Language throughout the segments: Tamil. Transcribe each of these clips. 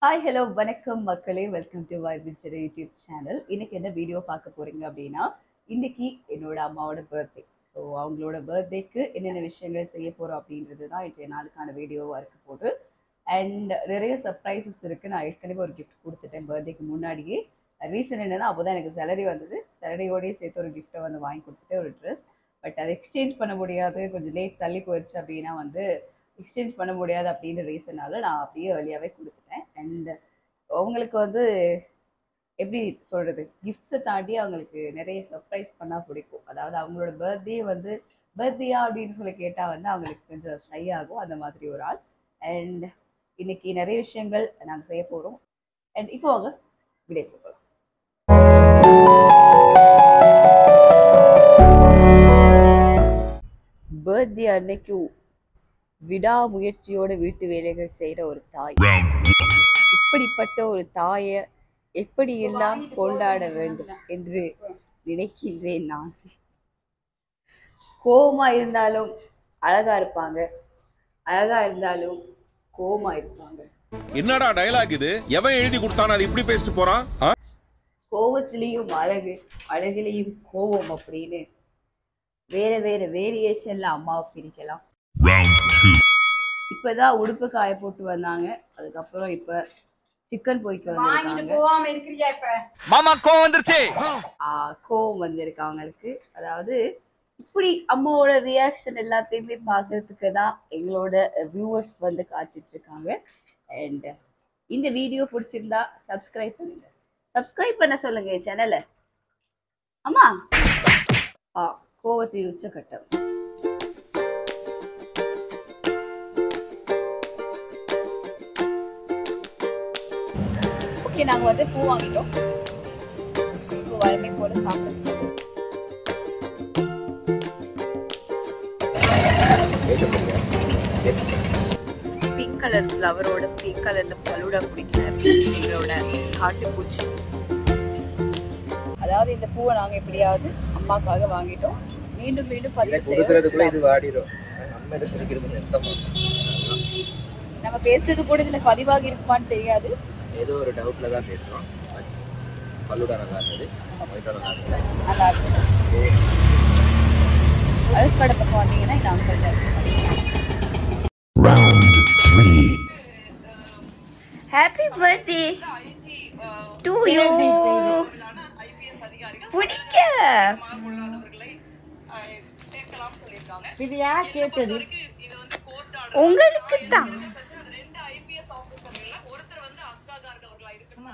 ஹாய் ஹலோ வணக்கம் மக்களே, வெல்கம் டு வைபிச்சர் யூடியூப் சேனல். இன்னைக்கு என்ன வீடியோ பார்க்க போறீங்க அப்படின்னா, இன்னைக்கு என்னோட அம்மாவோட பர்த்டே. ஸோ அவங்களோட பர்த்டேக்கு என்னென்ன விஷயங்கள் செய்ய போறோம் அப்படின்றது தான் இன்றைய நாளுக்கான வீடியோவாக இருக்க போகுது. அண்ட் நிறைய சர்ப்ரைசஸ் இருக்கு. நான் ஏற்கனவே ஒரு கிஃப்ட் கொடுத்துட்டேன் பர்த்டேக்கு முன்னாடியே. ரீசன் என்னன்னா, அப்போதான் எனக்கு சேலரி வந்தது. சேலரியோடய சேர்த்து ஒரு கிஃப்ட்டை வந்து வாங்கி கொடுத்துட்டு ஒரு ட்ரெஸ். பட் அதை எக்ஸ்சேஞ்ச் பண்ண முடியாது, கொஞ்சம் லேட் தள்ளி போயிடுச்சு அப்படின்னா வந்து எக்ஸ்சேஞ்ச் பண்ண முடியாது அப்படின்ற ரீசனால நான் அப்படியே ஏர்லியாகவே கொடுத்துட்டேன். அண்ட் அவங்களுக்கு வந்து எப்படி சொல்கிறது, கிஃப்ட்ஸை தாண்டி அவங்களுக்கு நிறைய சர்ப்ரைஸ் பண்ணால் பிடிக்கும். அதாவது அவங்களோட பர்த்டே வந்து பர்த்டேயா அப்படின்னு சொல்லி கேட்டால் வந்து அவங்களுக்கு கொஞ்சம் ஷை ஆகும், அந்த மாதிரி ஒரு ஆள். அண்ட் இன்னைக்கு நிறைய விஷயங்கள் நாங்கள் செய்ய போகிறோம். அண்ட் இப்போ அவங்க வீடியோ போகலாம். பர்த்டே அன்னைக்கு விடாமுயற்சியோட வீட்டு வேலைகள் செய்கிற ஒரு தாய். இப்படிப்பட்ட ஒரு தாயை எப்படி எல்லாம் கொண்டாட வேண்டும் என்று நினைக்கின்றேன் நான். கோவமா இருந்தாலும் அழகா இருப்பாங்க, அழகா இருந்தாலும் கோவமா இருப்பாங்க. என்னடா டயலாக் இது? எவன் எழுதி கொடுத்தானே அது இப்படி பேசிட்டு போறான்? கோவத்திலையும் அழகு, அழகிலையும் கோவம் அப்படின்னு வேற வேற வேரியேஷன்ல அம்மாவை பிரிக்கலாம். இப்பதான் உடுப்பு காய போட்டு வந்தாங்க. அதுக்கப்புறம் இப்ப சிக்கன் பொரிக்க வந்திருக்காங்க. கோவம் வந்திருக்கு அவங்களுக்கு. அதாவது இப்படி அம்மாவோட ரியாக்ஷன் எல்லாத்தையுமே பார்க்கறதுக்கு தான் எங்களோட வியூவர்ஸ் வந்து காத்துட்டு இருக்காங்க. அண்ட் இந்த வீடியோ பிடிச்சிருந்தா சப்ஸ்கிரைப் பண்ணுங்க. சப்ஸ்கிரைப் பண்ண சொல்லுங்க என் சேனலை. அம்மா கோவத்தின் உச்சக்கட்டம். ஓகே, நாங்கள் வந்து பூ வாங்கிட்டோம். பூ வளமை போல சாப்பிடுறோம். பிங்க் கலர் ஃப்ளவரோட பிங்க் கலர்ல பலூடா பிடிக்கிற எங்களோட காட்டுப்பூச்சி. அதாவது இந்த பூவை நாங்க எப்படியாவது அம்மாக்காக வாங்கிட்டோம். மீண்டும் மீண்டும் பதிவு செய்யறோம். நம்ம பேசுறது கூட இதுல பதிவாகி இருக்குமான்னு தெரியாது. ஏதோ ஒரு டவுட்ல தான் பேசுறோம். பல்லுடா நல்லா இருந்தது, நல்லா இருக்கு. அழுக்கடை பக்கம் வந்தீங்கன்னா இந்த அங்கிள்கிட்ட. Happy birthday to you. பிடிக்க இது யார் கேட்டது? உங்களுக்கு தான்.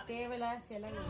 தேவையில்லாத செலவு.